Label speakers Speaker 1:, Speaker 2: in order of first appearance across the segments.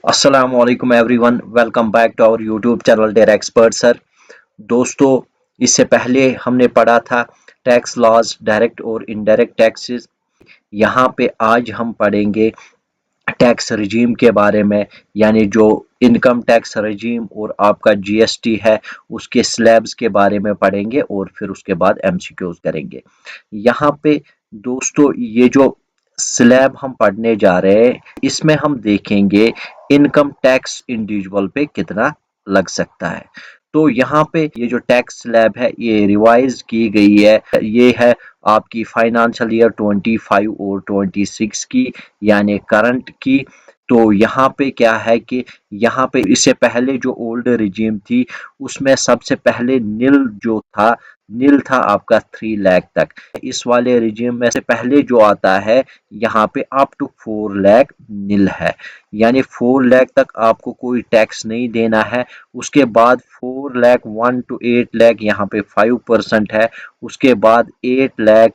Speaker 1: अस्सलामुअलैकुम everyone, welcome back to our YouTube channel dare expert sir. दोस्तों, इससे पहले हमने पढ़ा था टैक्स लॉज, डायरेक्ट और इनडायरेक्ट टैक्सेस। यहाँ पे आज हम पढ़ेंगे टैक्स रजीम के बारे में, यानी जो इनकम टैक्स रजीम और आपका जीएसटी है उसके स्लैब्स के बारे में पढ़ेंगे और फिर उसके बाद एमसीक्यूज करेंगे। यहाँ पे दोस्तों ये जो स्लैब हम पढ़ने जा रहे हैं इसमें हम देखेंगे इनकम टैक्स इंडिविजुअल पे कितना लग सकता है। तो यहाँ पे ये जो टैक्स स्लैब है ये रिवाइज की गई है। ये है आपकी फाइनेंशियल ईयर 25 और 26 की, यानी करंट की। तो यहाँ पे क्या है कि यहाँ पे इससे पहले जो ओल्ड रिजीम थी उसमें सबसे पहले नील था आपका 3 लाख तक। इस वाले रिजीम में से पहले जो आता है यहाँ पे अप टू 4 लाख नील है, यानी 4 लाख तक आपको कोई टैक्स नहीं देना है। उसके बाद 4 लाख 1 टू 8 लाख यहाँ पे 5% है। उसके बाद 8 लाख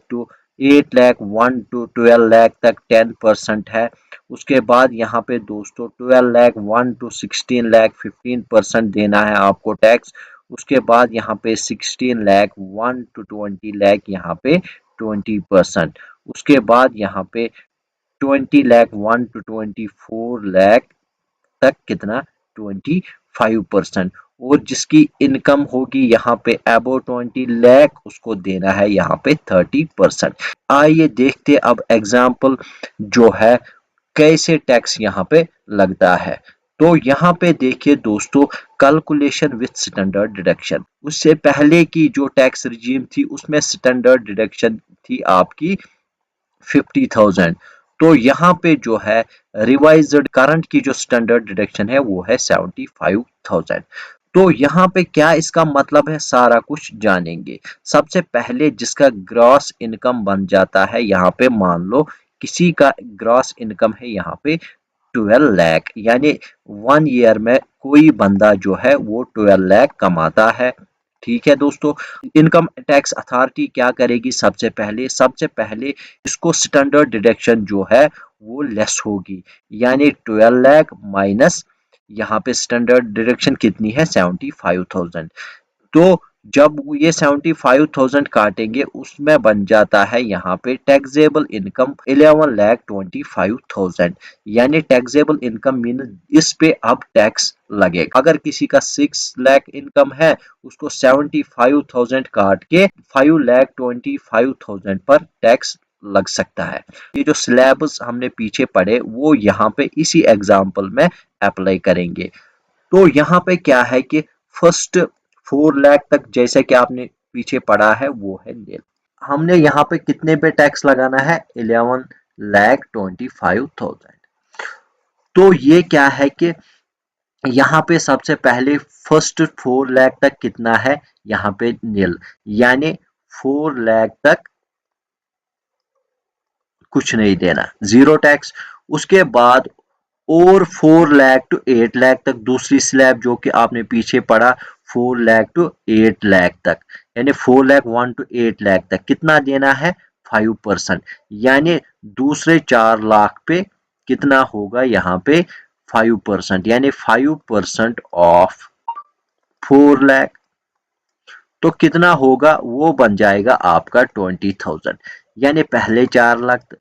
Speaker 1: 1 टू 12 लाख तक 10% है। उसके बाद यहाँ पे दोस्तों 12 लाख 1 टू 16 लाख 15% देना है आपको टैक्स। उसके बाद यहाँ पे 16 लाख 1 टू 20 लाख यहाँ पे 20%। उसके बाद यहाँ पे 20 लाख 1 टू 24 लाख तक कितना 25%। और जिसकी इनकम होगी यहाँ पे अबो 20 लाख उसको देना है यहाँ पे 30%। आइए देखते अब एग्जाम्पल जो है कैसे टैक्स यहाँ पे लगता है। तो यहाँ पे देखिए दोस्तों, कैलकुलेशन विथ स्टैंडर्ड डिडक्शन। उससे पहले की जो टैक्स रिजीम थी उसमें स्टैंडर्ड डिडक्शन थी आपकी 50,000। तो यहाँ पे जो है रिवाइज्ड करंट की जो स्टैंडर्ड डिडक्शन है वो है 75,000। तो यहाँ पे क्या इसका मतलब है सारा कुछ जानेंगे। सबसे पहले जिसका ग्रॉस इनकम बन जाता है, यहाँ पे मान लो किसी का ग्रॉस इनकम है यहाँ पे 12 लाख, यानी 1 ईयर में कोई बंदा जो है वो 12 लाख कमाता है। ठीक है दोस्तों, इनकम टैक्स अथॉरिटी क्या करेगी? सबसे पहले इसको स्टैंडर्ड डिडक्शन जो है वो लेस होगी, यानी 12 लाख माइनस यहाँ पे स्टैंडर्ड डिडक्शन कितनी है 75,000। तो जब ये 75,000 काटेंगे उसमें बन जाता है यहाँ पे टैक्सेबल इनकम 11,25,000, यानी टैक्सेबल इनकम मीन इस पे अब टैक्स लगेगा। अगर किसी का 6 लाख इनकम है उसको 75,000 काट के 5,25,000 पर टैक्स लग सकता है। ये जो स्लैब्स हमने पीछे पढ़े वो यहाँ पे इसी एग्जाम्पल में अप्लाई करेंगे। तो यहाँ पे क्या है कि फर्स्ट 4 लाख तक जैसे कि आपने पीछे पढ़ा है वो है नील। हमने यहाँ पे कितने पे टैक्स लगाना है? 11,25,000। तो ये क्या है कि यहाँ पे सबसे पहले फर्स्ट 4 लाख तक कितना है यहाँ पे नील, यानी 4 लाख तक कुछ नहीं देना, जीरो टैक्स। उसके बाद और 4 लाख टू 8 लाख तक दूसरी स्लैब जो कि आपने पीछे पढ़ा 4 लाख टू 8 लाख तक, यानी 4 लाख 1 टू 8 लाख तक कितना देना है 5%, यानी दूसरे 4 लाख पे कितना होगा यहाँ पे 5%, यानी 5% ऑफ 4 लाख। तो कितना होगा वो बन जाएगा आपका 20,000, यानी पहले 4 लाख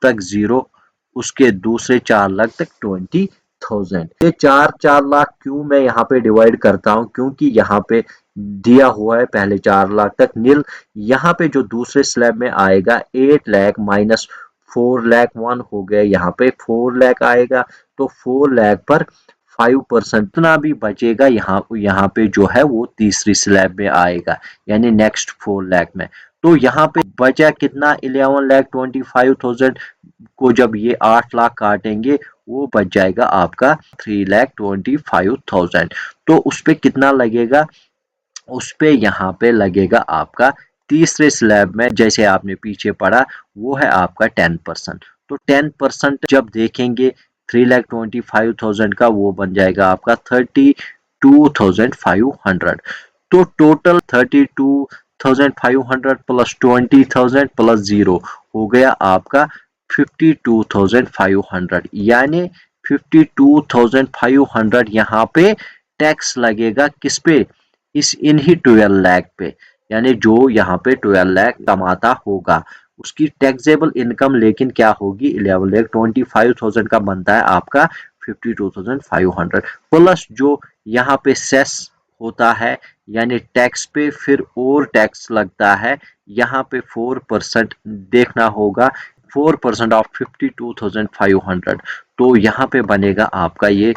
Speaker 1: तक जीरो, उसके दूसरे 4 लाख तक 20,000। ये 4 4 लाख क्यों मैं यहाँ पे डिवाइड करता हूँ, क्योंकि यहाँ पे दिया हुआ है पहले 4 लाख तक नील। यहाँ पे जो दूसरे स्लैब में आएगा 8 लाख माइनस 4 लाख 1 हो गया, यहाँ पे 4 लाख आएगा। तो 4 लाख पर 5% इतना भी बचेगा यहाँ पे जो है वो तीसरी स्लैब में आएगा, यानी नेक्स्ट 4 लाख में। तो यहाँ पे बचा कितना 11,25,000 को जब ये 8 लाख काटेंगे वो बच जाएगा आपका 3,25,000। तो उस पे कितना लगेगा? उस पे यहाँ पे लगेगा आपका तीसरे स्लैब में जैसे आपने पीछे पढ़ा वो है आपका 10%। तो 10% जब देखेंगे 3,25,000 का वो बन जाएगा आपका 32,500। तो टोटल 32,500 प्लस 20,000 प्लस जीरो हो गया आपका 52,500, यानी 52,500 यहाँ पे टैक्स लगेगा किस पे, इस इन्हीं 12 लाख पे, यानी जो यहाँ पे 12 लाख कमाता होगा उसकी टैक्सेबल इनकम लेकिन क्या होगी 11 लाख 25,000 का बनता है आपका 52,500 प्लस जो यहाँ पे सेस होता है यानी टैक्स पे फिर और टैक्स लगता है यहाँ पे 4% देखना होगा 4% ऑफ 52,500 तो यहाँ पे बनेगा आपका ये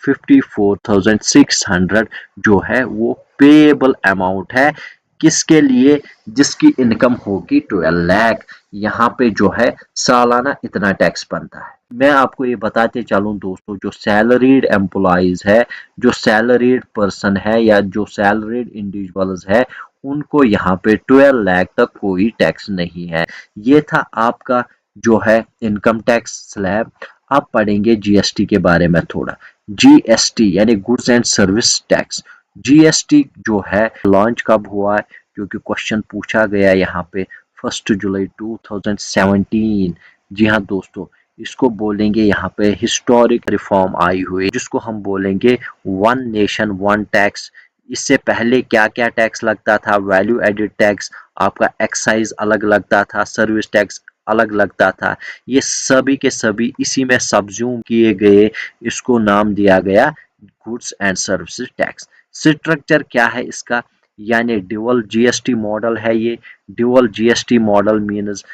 Speaker 1: 54,600 जो है वो पेएबल अमाउंट है किसके लिए, जिसकी इनकम होगी 12 लाख। यहाँ पे जो है सालाना इतना टैक्स बनता है। मैं आपको ये बताते चलूं दोस्तों, जो सैलरीड एम्प्लॉइज है, जो सैलरीड पर्सन है या जो सैलरीड इंडिविजुअल्स है उनको यहाँ पे 12 लाख तक कोई टैक्स नहीं है। ये था आपका जो है इनकम टैक्स स्लैब। अब पढ़ेंगे जीएसटी के बारे में थोड़ा। जीएसटी यानी goods and service tax. GST जो है लॉन्च कब हुआ है, क्योंकि क्वेश्चन पूछा गया यहाँ पे 1 जुलाई 2017। जी हाँ दोस्तों, इसको बोलेंगे यहाँ पे हिस्टोरिक रिफॉर्म आई हुई जिसको हम बोलेंगे वन नेशन वन टैक्स। इससे पहले क्या क्या टैक्स लगता था, वैल्यू एडिड टैक्स, आपका एक्साइज अलग लगता था, सर्विस टैक्स अलग लगता था, ये सभी के सभी इसी में सबज्यूम किए गए, इसको नाम दिया गया goods and services tax. Structure क्या है इसका, यानी ड्यूअल जीएसटी मॉडल है ये। Dual GST model means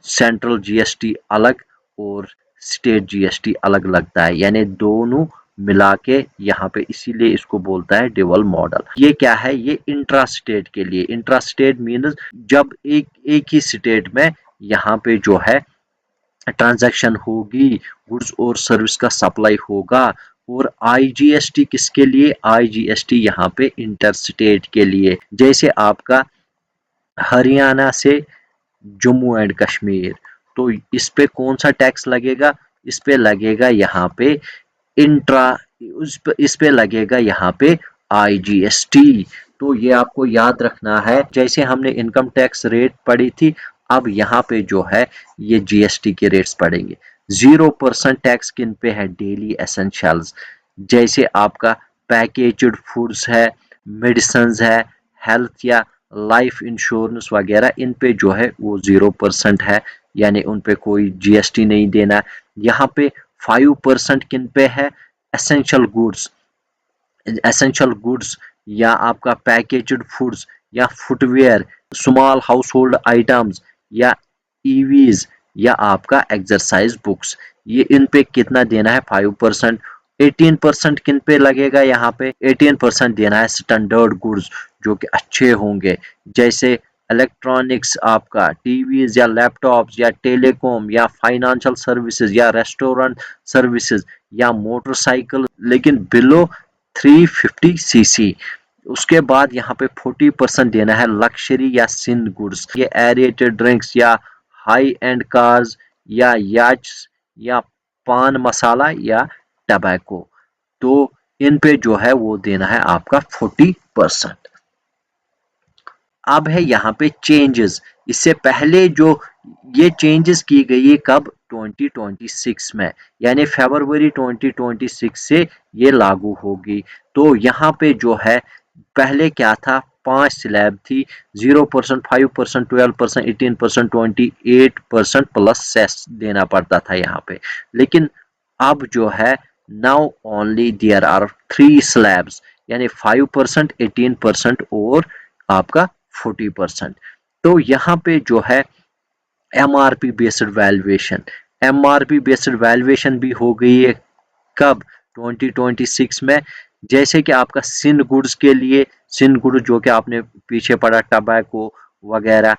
Speaker 1: central GST अलग और स्टेट जीएसटी अलग लगता है, यानी दोनों मिला के यहाँ पे, इसीलिए इसको बोलता है ड्यूअल मॉडल। ये क्या है, ये इंट्रा स्टेट के लिए। इंट्रा स्टेट मीन्स जब एक ही स्टेट में यहाँ पे जो है ट्रांजैक्शन होगी, गुड्स और सर्विस का सप्लाई होगा। और आईजीएसटी किसके लिए, आईजीएसटी यहाँ पे इंटर स्टेट के लिए। जैसे आपका हरियाणा से जम्मू एंड कश्मीर, तो इस पे कौन सा टैक्स लगेगा, इस पे लगेगा यहाँ पे इंट्रा, इस पे लगेगा यहाँ पे आईजीएसटी। तो ये आपको याद रखना है। जैसे हमने इनकम टैक्स रेट पढ़ी थी, अब यहाँ पे जो है ये जीएसटी के रेट्स पढ़ेंगे। 0% टैक्स किन पे है, डेली एसेंशियल्स, जैसे आपका पैकेज्ड फूड्स है, मेडिसिन है, हेल्थ या लाइफ इंश्योरेंस वगैरह, इन पे जो है वो 0% है, यानी उन पे कोई जीएसटी नहीं देना। यहाँ पे 5% किन पे है, एसेंशियल गुड्स, एसेंशियल गुड्स या आपका पैकेज्ड फूड्स या footwear, small house hold items या ईवीज या आपका एक्सरसाइज बुक्स, ये इन पे कितना देना है, 5%। 18% किन पे लगेगा, यहाँ पे 18% देना है स्टैंडर्ड गुड्स जो कि अच्छे होंगे, जैसे इलेक्ट्रॉनिक्स, आपका टीवीज या लैपटॉप्स या टेलीकॉम या फाइनेंशियल सर्विसेज या रेस्टोरेंट सर्विसेज या मोटरसाइकिल, लेकिन बिलो 350 सीसी। उसके बाद यहाँ पे 40% देना है लक्जरी या सिंध गुड्स, ये एरेटेड ड्रिंक्स या हाई एंड कार्स या याच या पान मसाला या टबैको, तो इन पे जो है वो देना है आपका 40%। अब है यहाँ पे चेंजेस। इससे पहले जो ये चेंजेस की गई है कब, 2026 में, यानी फरवरी 2026 से ये लागू होगी। तो यहाँ पे जो है पहले क्या था, 5 स्लैब थी, 0%, 5%, 12%, 18%, 28% प्लस सेस देना पड़ता था यहाँ पे। लेकिन अब जो है now only there are 3 slabs, यानी 5%, 18% और आपका 40%। तो यहाँ पे जो है MRP based valuation, MRP based valuation भी हो गई है कब, 2026 में। जैसे कि आपका सिन गुड्स के लिए, सिन गुड्स जो कि आपने पीछे पढ़ा, टबैको वगैरह,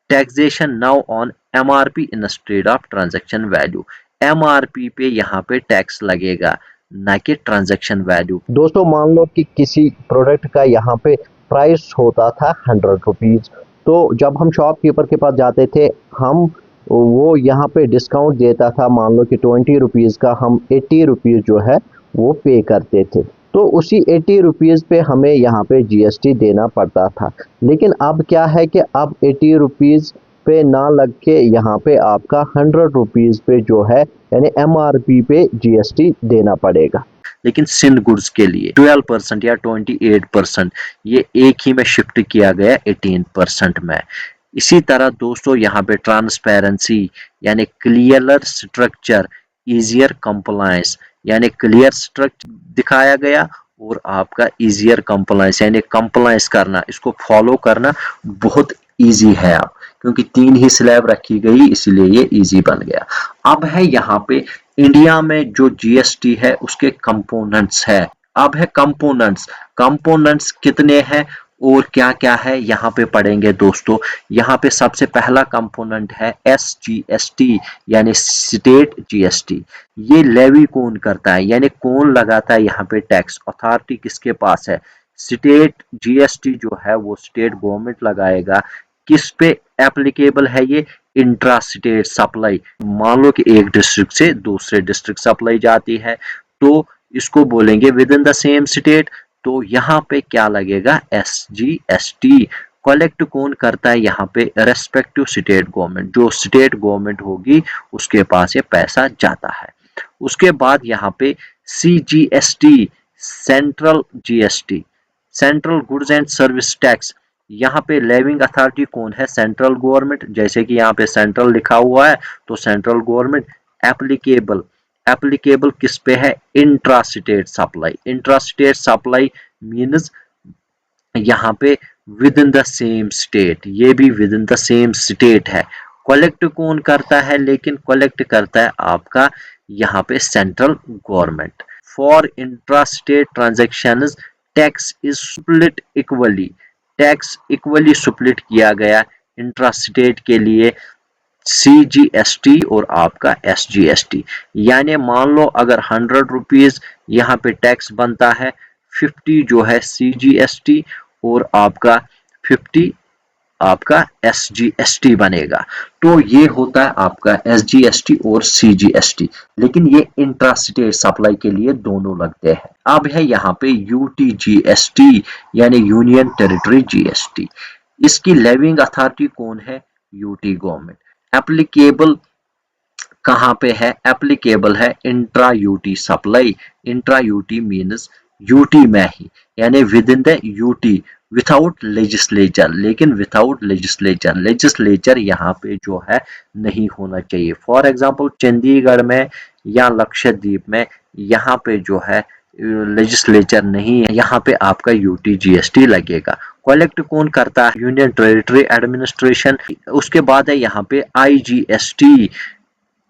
Speaker 1: taxation now on MRP instead of transaction value, MRP पे यहाँ पे टैक्स लगेगा ना कि ट्रांजैक्शन वैल्यू।
Speaker 2: दोस्तों मान लो कि किसी प्रोडक्ट का यहाँ पे प्राइस होता था 100 रुपीज़, तो जब हम शॉपकीपर के पास जाते थे, हम वो यहाँ पे डिस्काउंट देता था, मान लो कि 20 रुपीज़ का हम 80 रुपीज़ जो है वो पे करते थे, तो उसी 80 रुपीज़ पे हमें यहाँ पे जीएसटी देना पड़ता था। लेकिन अब क्या है कि अब 80 रुपीज़ पे ना लग के यहाँ पे आपका 100 रुपीज़ पे जो है यानी MRP पे GST देना पड़ेगा।
Speaker 1: लेकिन सिंध गुड्स के लिए 12% या 28% ये एक ही में शिफ्ट किया गया 18% में। इसी तरह दोस्तों यहाँ पे ट्रांसपेरेंसी यानी क्लियर स्ट्रक्चर, इजियर कंप्लायंस यानी क्लियर स्ट्रक्चर दिखाया गया और आपका इजियर कंप्लायंस यानी कंप्लायंस करना, इसको फॉलो करना बहुत इजी है अब, क्योंकि 3 ही स्लैब रखी गई इसलिए ये इजी बन गया। अब है यहाँ पे इंडिया में जो जीएसटी है उसके कंपोनेंट्स है। अब है कंपोनेंट्स, कंपोनेंट्स कितने हैं और क्या क्या है यहाँ पे पढ़ेंगे दोस्तों। यहाँ पे सबसे पहला कंपोनेंट है SGST यानी स्टेट जीएसटी। ये लेवी कौन करता है यानी कौन लगाता है यहाँ पे टैक्स, अथॉरिटी किसके पास है। स्टेट जीएसटी जो है वो स्टेट गवर्नमेंट लगाएगा। किस पे एप्लीकेबल है ये, इंट्रा स्टेट सप्लाई। मान लो कि एक डिस्ट्रिक्ट से दूसरे डिस्ट्रिक्ट सप्लाई जाती है तो इसको बोलेंगे with in the same state, तो यहाँ पे क्या लगेगा SGST। कलेक्ट कौन करता है यहाँ पे, रेस्पेक्टिव स्टेट गवर्नमेंट, जो स्टेट गवर्नमेंट होगी उसके पास ये पैसा जाता है। उसके बाद यहाँ पे CGST central GST, central goods and service tax. यहाँ पे लेविंग अथॉरिटी कौन है, सेंट्रल गवर्नमेंट। जैसे कि यहाँ पे सेंट्रल लिखा हुआ है तो सेंट्रल गवर्नमेंट। एप्लीकेबल, एप्लीकेबल किस पे है, intra state supply. Intra state supply means यहाँ पे with in the same state, ये भी with in the same state है। कलेक्ट कौन करता है, लेकिन कलेक्ट करता है आपका यहाँ पे central government. For intra state transactions tax is split equally, tax equally split किया गया इंट्रा स्टेट के लिए CGST और आपका SGST। यानी मान लो अगर 100 रुपीज यहाँ पे टैक्स बनता है, 50 जो है CGST और आपका 50 आपका SGST बनेगा। तो ये होता है आपका SGST और CGST, लेकिन ये इंट्रा स्टेट सप्लाई के लिए दोनों लगते हैं। अब है यहाँ पे UTGST यानी यूनियन टेरिटरी GST। इसकी लेविंग अथॉरिटी कौन है, यूटी गवर्नमेंट। एप्लीकेबल कहाँ पे है, एप्लीकेबल है intra UT supply. Intra UT means UT में ही, यानी with in the UT without legislature, लेकिन विथआउट लेजिस्लेचर, लेजिस्लेचर यहाँ पे जो है नहीं होना चाहिए। फॉर एग्जांपल चंडीगढ़ में या लक्षद्वीप में यहाँ पे जो है लेजिस्लेचर नहीं है, यहाँ पे आपका UTGST लगेगा। कलेक्ट कौन करता है, यूनियन टेरिटरी एडमिनिस्ट्रेशन। उसके बाद है यहाँ पे IGST।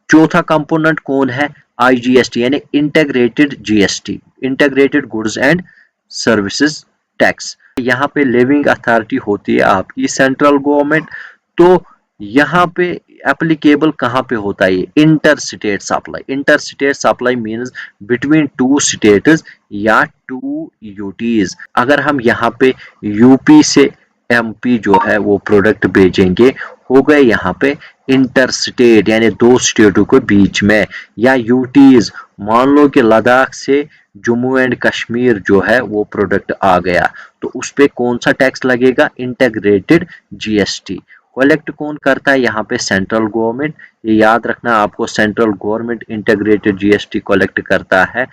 Speaker 1: चौथा कंपोनेंट कौन है, IGST यानी integrated GST, integrated goods and services tax. यहाँ पे लिविंग अथॉरिटी होती है आपकी सेंट्रल गवर्नमेंट। तो यहाँ पे एप्लीकेबल कहाँ पे होता है, inter state supply. Inter state supply means between two states या टू यूटीज। अगर हम यहाँ पे यूपी से MP जो है वो प्रोडक्ट भेजेंगे, हो गए यहाँ पे इंटर स्टेट यानी दो स्टेटों के बीच में। या यूटीज, मान लो कि लद्दाख से जम्मू एंड कश्मीर जो है वो प्रोडक्ट आ गया, तो उस पे कौन सा टैक्स लगेगा, इंटीग्रेटेड GST। कलेक्ट कौन करता है यहाँ पे, सेंट्रल गवर्नमेंट। ये याद रखना आपको, central government integrated GST collect करता है।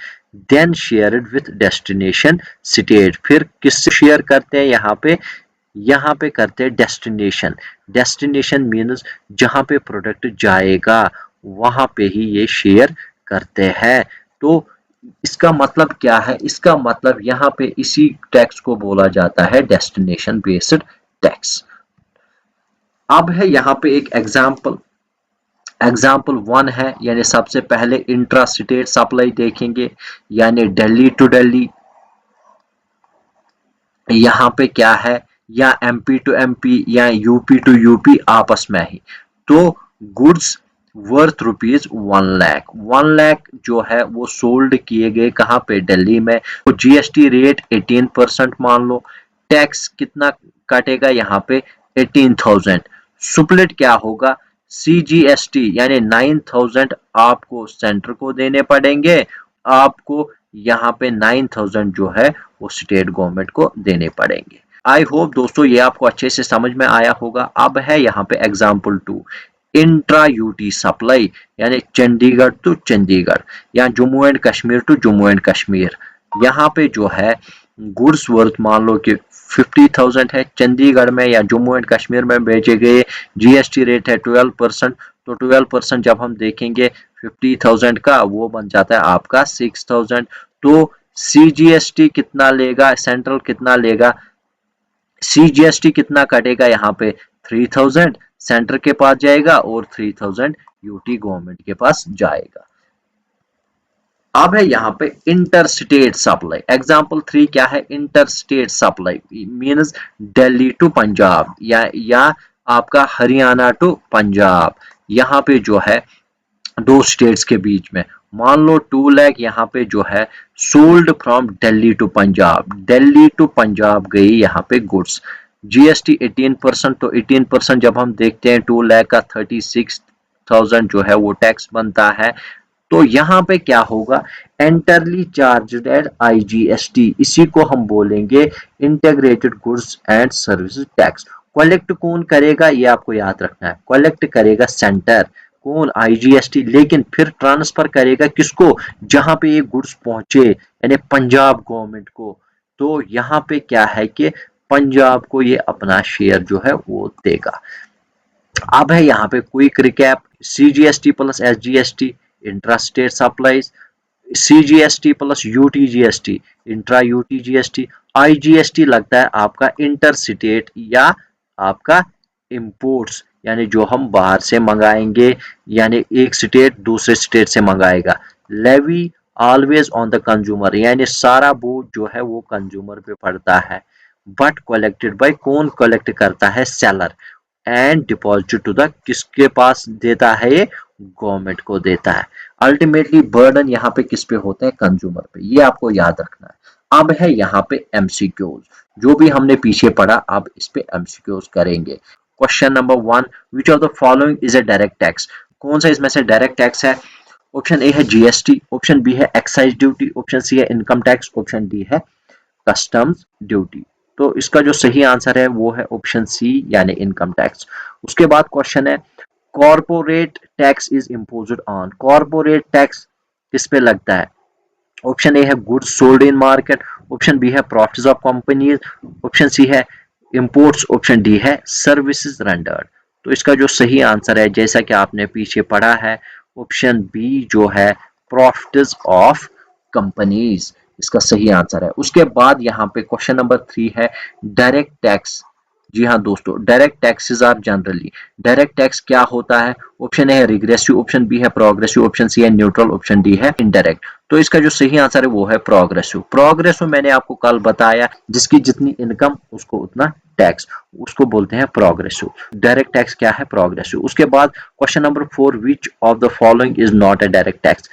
Speaker 1: Then shared with destination state, फिर किससे शेयर करते हैं यहाँ पे करते हैं डेस्टिनेशन। डेस्टिनेशन मीन्स जहां पे प्रोडक्ट जाएगा वहां पे ही ये शेयर करते हैं। तो इसका मतलब क्या है, इसका मतलब यहाँ पे इसी टैक्स को बोला जाता है डेस्टिनेशन बेस्ड टैक्स। अब है यहाँ पे एक एग्जाम्पल, एग्जाम्पल 1 है, यानी सबसे पहले इंट्रा स्टेट सप्लाई देखेंगे, यानी दिल्ली टू दिल्ली। यहाँ पे क्या है, या MP टू MP या UP टू UP आपस में ही। तो गुड्स वर्थ ₹1 लाख, 1 लाख जो है वो सोल्ड किए गए कहाँ पे, दिल्ली में। तो GST रेट 18% मान लो। टैक्स कितना काटेगा यहाँ पे, 18,000। सुप्लेट क्या होगा, CGST यानी 9,000 आपको सेंटर को देने पड़ेंगे, आपको यहाँ पे 9,000 जो है वो स्टेट गवर्नमेंट को देने पड़ेंगे। आई होप दोस्तों ये आपको अच्छे से समझ में आया होगा। अब है यहाँ पे एग्जाम्पल 2, इंट्रा यूटी सप्लाई, यानी चंडीगढ़ टू चंडीगढ़ या Jammu and Kashmir to Jammu and Kashmir. यहाँ पे जो है गुड्स वर्थ मान लो कि 50,000 है, चंडीगढ़ में या जम्मू एंड कश्मीर में भेजे गए, जीएसटी रेट है 12%। तो 12% जब हम देखेंगे 50,000 का, वो बन जाता है आपका 6,000। तो सीजीएसटी कितना लेगा, सेंट्रल कितना लेगा, सीजीएसटी कितना कटेगा यहाँ पे 3,000 सेंटर के पास जाएगा और 3,000 यूटी गवर्नमेंट के पास जाएगा। अब है यहाँ पे इंटर स्टेट सप्लाई। एग्जाम्पल 3 क्या है, inter state supply means Delhi to Punjab या आपका हरियाणा टू पंजाब। यहाँ पे जो है दो स्टेट्स के बीच में मान लो 2 लाख यहाँ पे जो है sold from Delhi to Punjab, Delhi to Punjab गई यहाँ पे गुड्स, जीएसटी 18%। तो 18% जब हम देखते हैं 2 लाख का 36,000 जो है वो टैक्स बनता है। तो यहाँ पे क्या होगा, एंटरली चार्ज्ड एट आईजीएसटी, इसी को हम बोलेंगे integrated goods and services tax. Collect कौन करेगा, ये आपको याद रखना है, कलेक्ट करेगा सेंटर, कौन, आईजीएसटी, लेकिन फिर ट्रांसफर करेगा किसको, जहां पे ये गुड्स पहुंचे, यानी पंजाब गवर्नमेंट को। तो यहाँ पे क्या है कि पंजाब को ये अपना शेयर जो है वो देगा। अब है यहाँ पे quick recap, CGST plus SGST intra state supplies, CGST plus UTGST intra UTGST, IGST लगता है आपका इंटर स्टेट या आपका इंपोर्ट्स, यानी जो हम बाहर से मंगाएंगे, यानी एक स्टेट दूसरे स्टेट से मंगाएगा। Levy always on the consumer, यानी सारा बोझ जो है वो कंज्यूमर पे पड़ता है, बट कलेक्टेड बाय, कौन कलेक्ट करता है, seller, and deposit to the, किसके पास देता है ये, गवर्नमेंट को देता है। अल्टीमेटली बर्डन यहाँ पे किस पे होता है, कंज्यूमर पे, ये आपको याद रखना है। अब है यहाँ पे एमसीक्यूज, जो भी हमने पीछे पढ़ा अब इस पे एमसीक्यूज करेंगे। Question number 1, which of the following is a direct tax, कौन सा इसमें से डायरेक्ट टैक्स है। ऑप्शन ए है जीएसटी, ऑप्शन बी है एक्साइज ड्यूटी, ऑप्शन सी है इनकम टैक्स, ऑप्शन डी है कस्टम्स ड्यूटी। तो इसका जो सही आंसर है वो है ऑप्शन सी, यानी इनकम टैक्स। उसके बाद क्वेश्चन है, corporate tax is imposed on, corporate tax किस पे लगता है। ऑप्शन ए है goods sold in market, option B है profits of companies, option C है इंपोर्ट्स, ऑप्शन डी है सर्विसेज रेंडर्ड। तो इसका जो सही आंसर है, जैसा कि आपने पीछे पढ़ा है, ऑप्शन बी जो है प्रॉफिट्स ऑफ कंपनीज, इसका सही आंसर है। उसके बाद यहाँ पे क्वेश्चन नंबर 3 है डायरेक्ट टैक्स। जी हाँ दोस्तों, direct taxes are generally, direct tax क्या होता है, ऑप्शन ए है रिग्रेसिव, ऑप्शन बी है प्रोग्रेसिव, ऑप्शन सी है न्यूट्रल, ऑप्शन डी है इनडायरेक्ट। तो इसका जो सही आंसर है वो है प्रोग्रेसिव। प्रोग्रेसिव मैंने आपको कल बताया, जिसकी जितनी इनकम उसको उतना टैक्स, उसको बोलते हैं प्रोग्रेसिव। डायरेक्ट टैक्स क्या है, प्रोग्रेसिव। उसके बाद question number 4, which of the following is not a direct tax,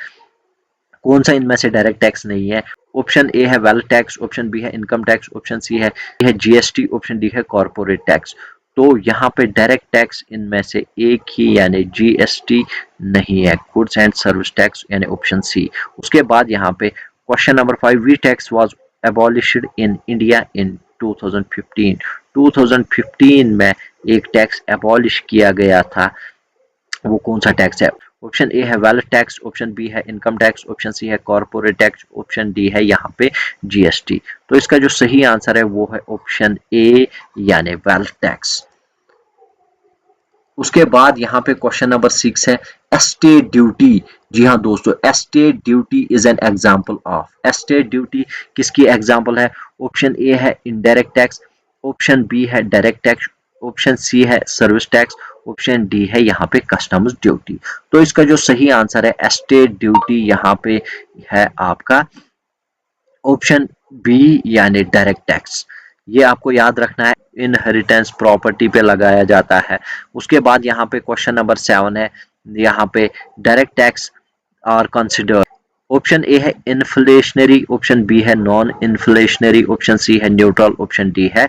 Speaker 1: कौन सा इनमें से डायरेक्ट टैक्स नहीं है। ऑप्शन ए है वेल्थ टैक्स, ऑप्शन बी है इनकम टैक्स, ऑप्शन सी है जीएसटी, ऑप्शन डी है कॉर्पोरेट टैक्स। तो यहाँ पे डायरेक्ट टैक्स इनमें से एक ही, यानी जीएसटी नहीं है, गुड्स एंड सर्विस टैक्स, यानी ऑप्शन सी। उसके बाद यहाँ पे question number 5, we tax was abolished in India in 2015, 2015 में एक टैक्स एबॉलिश किया गया था, वो कौन सा टैक्स है। ऑप्शन ए है वेल्थ टैक्स, ऑप्शन बी है इनकम टैक्स, ऑप्शन सी है कॉर्पोरेट टैक्स, ऑप्शन डी है यहाँ पे जीएसटी। तो इसका जो सही आंसर है वो है ऑप्शन ए, यानी वेल्थ टैक्स। उसके बाद यहाँ पे क्वेश्चन नंबर 6 है एस्टेट ड्यूटी। जी हाँ दोस्तों, estate duty is an example of, estate duty किसकी एग्जांपल है। ऑप्शन ए है इनडायरेक्ट टैक्स, ऑप्शन बी है डायरेक्ट टैक्स, ऑप्शन सी है सर्विस टैक्स, ऑप्शन डी है यहाँ पे कस्टम्स ड्यूटी। तो इसका जो सही आंसर है एस्टेट ड्यूटी यहाँ पे है आपका ऑप्शन बी, यानी डायरेक्ट टैक्स। ये आपको याद रखना है, इनहेरिटेंस प्रॉपर्टी पे लगाया जाता है। उसके बाद यहाँ पे क्वेश्चन नंबर 7 है, यहाँ पे direct tax are considered, option A है इन्फ्लेशनरी, ऑप्शन बी है नॉन इन्फ्लेशनरी, ऑप्शन सी है न्यूट्रल, ऑप्शन डी है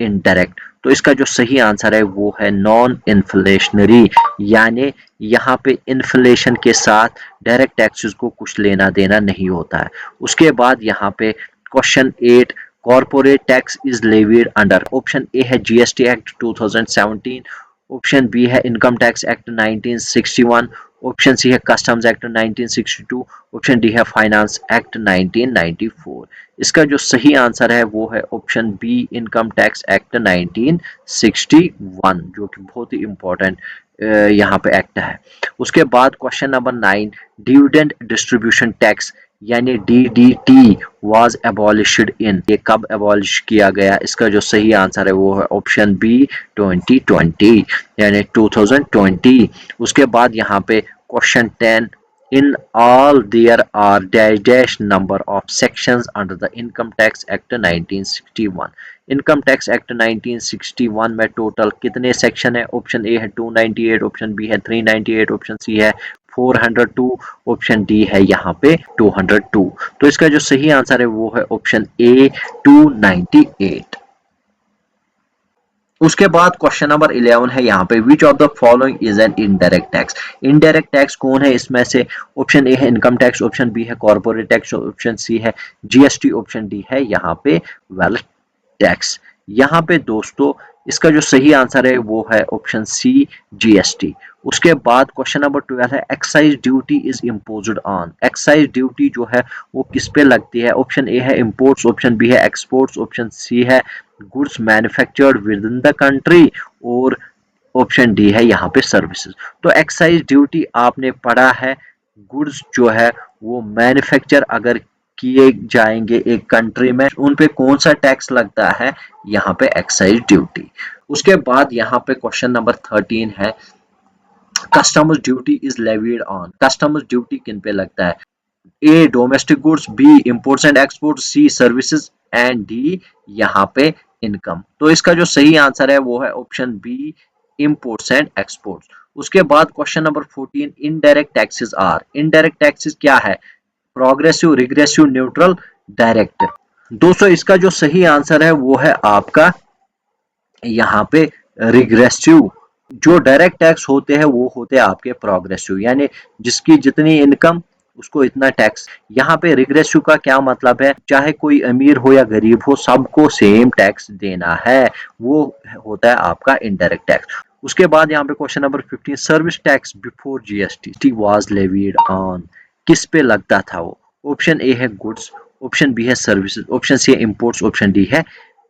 Speaker 1: इनडायरेक्ट। तो इसका जो सही आंसर है वो है नॉन इन्फ्लेशनरी, यानी यहाँ पे इन्फ्लेशन के साथ डायरेक्ट टैक्सेस को कुछ लेना देना नहीं होता है। उसके बाद यहाँ पे question 8, corporate tax is levied under? Option A है जीएसटी एक्ट 2017, ऑप्शन बी है income tax act 1961, option C है कस्टम्स एक्ट 1962, ऑप्शन डी है फाइनेंस एक्ट 1994। इसका जो सही आंसर है वो है option B income tax act 1961, जो कि बहुत ही इंपॉर्टेंट यहाँ पे एक्ट है। उसके बाद question number 9, dividend distribution tax यानी डीडीटी वाज एबॉलिश्ड इन? ये कब एबॉलिश किया गया? इसका जो सही आंसर है वो है ऑप्शन बी 2020 यानी 2020। उसके बाद यहाँ पे question 10, in all there are dash dash number of sections under the income tax act 1961? Income tax act 1961 में टोटल कितने सेक्शन है? ऑप्शन ए है 298, ऑप्शन बी है 398, ऑप्शन सी है 402, ऑप्शन डी है यहाँ पे 202। तो इसका जो सही आंसर है वो है ऑप्शन ए 298। उसके बाद क्वेश्चन नंबर 11 है यहाँ पे, which of the following is an indirect tax? Indirect tax कौन है इसमें से? ऑप्शन ए है इनकम टैक्स, ऑप्शन बी है कॉर्पोरेट टैक्स, ऑप्शन सी है जीएसटी, ऑप्शन डी है यहाँ पे वेल्थ टैक्स। यहाँ पे दोस्तों इसका जो सही आंसर है वो है ऑप्शन सी जीएसटी। उसके बाद क्वेश्चन नंबर 12 है, excise duty is imposed on? Excise duty जो है वो किस पे लगती है? ऑप्शन ए है इंपोर्ट्स, ऑप्शन बी है एक्सपोर्ट्स, ऑप्शन सी है goods manufactured with in the country, और ऑप्शन डी है यहाँ पे सर्विसेज। तो एक्साइज ड्यूटी आपने पढ़ा है, गुड्स जो है वो मैन्युफैक्चर अगर किए जाएंगे एक कंट्री में, उन पे कौन सा टैक्स लगता है? यहाँ पे एक्साइज ड्यूटी। उसके बाद यहाँ पे क्वेश्चन नंबर 13 है, customs duty is levied on? Customs duty किन पे लगता है? A domestic goods, B imports and export, C services and D यहाँ पे इनकम। तो इसका जो सही आंसर है वो है option B imports and exports. उसके बाद question number 14, indirect taxes are? Indirect taxes क्या है? Progressive, regressive, neutral, direct? दोस्तों इसका जो सही आंसर है वो है आपका यहाँ पे रिग्रेसिव। जो डायरेक्ट टैक्स होते हैं वो होते हैं आपके प्रोग्रेसिव, यानी जिसकी जितनी इनकम उसको इतना टैक्स। यहाँ पे रिग्रेसिव का क्या मतलब है? चाहे कोई अमीर हो या गरीब हो, सबको सेम टैक्स देना है, वो होता है आपका इनडायरेक्ट टैक्स। उसके बाद यहाँ पे question number 15, service tax before GST was levied on? किस पे लगता था वो? ऑप्शन ए है गुड्स, ऑप्शन बी है सर्विसेज, ऑप्शन सी है इंपोर्ट्स, ऑप्शन डी है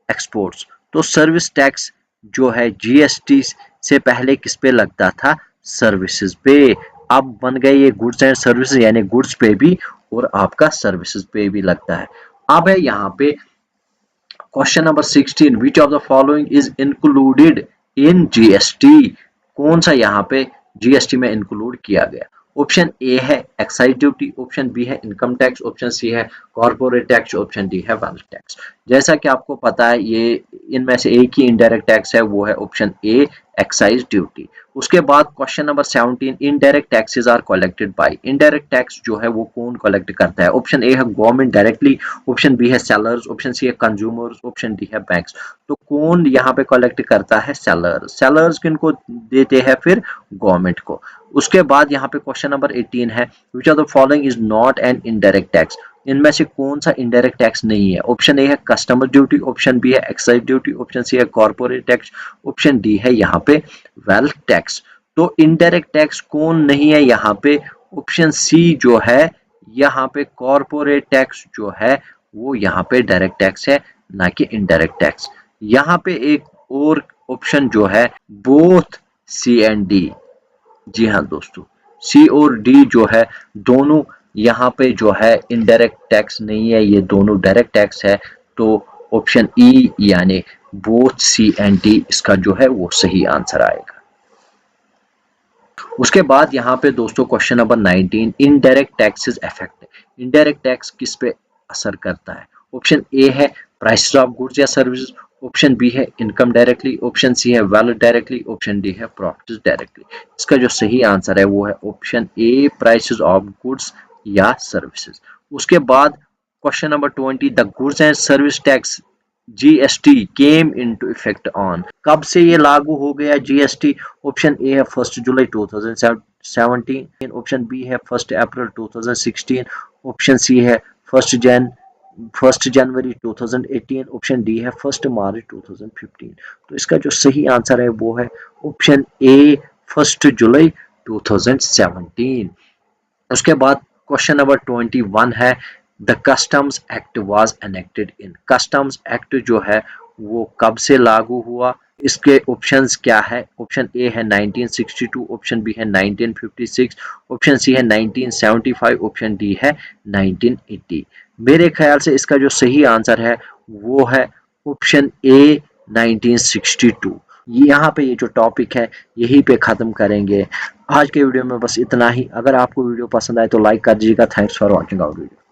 Speaker 1: एक्सपोर्ट्स। तो सर्विस टैक्स जो है जीएसटी से पहले किस पे लगता था? सर्विसेज पे। अब बन गए ये गुड्स एंड सर्विसेज, यानी गुड्स पे भी और आपका सर्विसेज पे भी लगता है। अब है यहाँ पे question number 16, which of the following is included in GST? कौन सा यहाँ पे जीएसटी में इंक्लूड किया गया? ऑप्शन ए है एक्साइज ड्यूटी, ऑप्शन बी है इनकम टैक्स, ऑप्शन सी है कॉर्पोरेट टैक्स, ऑप्शन डी है वेल्थ टैक्स। जैसा कि आपको पता है ये इनमें से एक ही इनडायरेक्ट टैक्स है, वो है ऑप्शन ए एक्साइज ड्यूटी। उसके बाद question number 17, indirect taxes are collected by? Indirect tax जो है वो कौन कलेक्ट करता है? ऑप्शन ए है गवर्नमेंट डायरेक्टली, ऑप्शन बी है सेलर्स, ऑप्शन सी है कंज्यूमर्स, ऑप्शन डी है बैंक्स। तो कौन यहाँ पे कलेक्ट करता है? सेलर्स। सेलर्स किनको देते हैं? फिर गवर्नमेंट को। उसके बाद यहाँ पे क्वेश्चन नंबर 18 है, which of the following is not an indirect tax? इनमें से कौन सा इनडायरेक्ट टैक्स नहीं है? ऑप्शन ए है कस्टमर ड्यूटी, ऑप्शन बी है एक्साइज ड्यूटी, ऑप्शन सी है कॉर्पोरेट टैक्स, ऑप्शन डी है यहाँ पे वेल्थ टैक्स। तो इनडायरेक्ट टैक्स कौन नहीं है यहाँ पे? ऑप्शन सी जो है यहाँ पे कॉर्पोरेट टैक्स जो है वो यहाँ पे डायरेक्ट टैक्स है, ना कि इनडायरेक्ट टैक्स। यहाँ पे एक और ऑप्शन जो है बोथ सी एंड डी। जी हाँ दोस्तों, सी और डी जो है दोनों यहाँ पे जो है इनडायरेक्ट टैक्स नहीं है, ये दोनों डायरेक्ट टैक्स है। तो ऑप्शन ई यानी बोथ सी एंड डी इसका जो है वो सही आंसर आएगा। उसके बाद यहाँ पे दोस्तों question number 19, indirect taxes effect? Indirect tax किस पे असर करता है? ऑप्शन ए है प्राइस ऑफ गुड्स या सर्विसेज, ऑप्शन बी है इनकम डायरेक्टली, ऑप्शन सी है वैल्यू डायरेक्टली, ऑप्शन डी है प्रॉफिट डायरेक्टली। इसका जो सही आंसर है वो है option A prices of goods या सर्विसेज। उसके बाद question number 20, the goods and service tax GST came into effect on? कब से ये लागू हो गया जीएसटी? ऑप्शन ए है 1 जुलाई 2017, ऑप्शन बी है 1 अप्रैल 2016, ऑप्शन सी है 1 जन 1 जनवरी 2018, ऑप्शन डी है 1 मार्च 2015। तो इसका जो सही आंसर है वो है ऑप्शन ए 1 जुलाई 2017। उसके बाद क्वेश्चन नंबर 21 है the customs act was enacted in. Customs act जो है वो कब से लागू हुआ? इसके ऑप्शंस क्या है? ऑप्शन ए है 1962, ऑप्शन बी है 1956, ऑप्शन सी है 1975, ऑप्शन डी है 1980। मेरे ख्याल से इसका जो सही आंसर है वो है ऑप्शन ए 1962। यहाँ पे ये जो टॉपिक है यहीं पे ख़त्म करेंगे। आज के वीडियो में बस इतना ही। अगर आपको वीडियो पसंद आए तो लाइक कर दीजिएगा। Thanks for watching our video.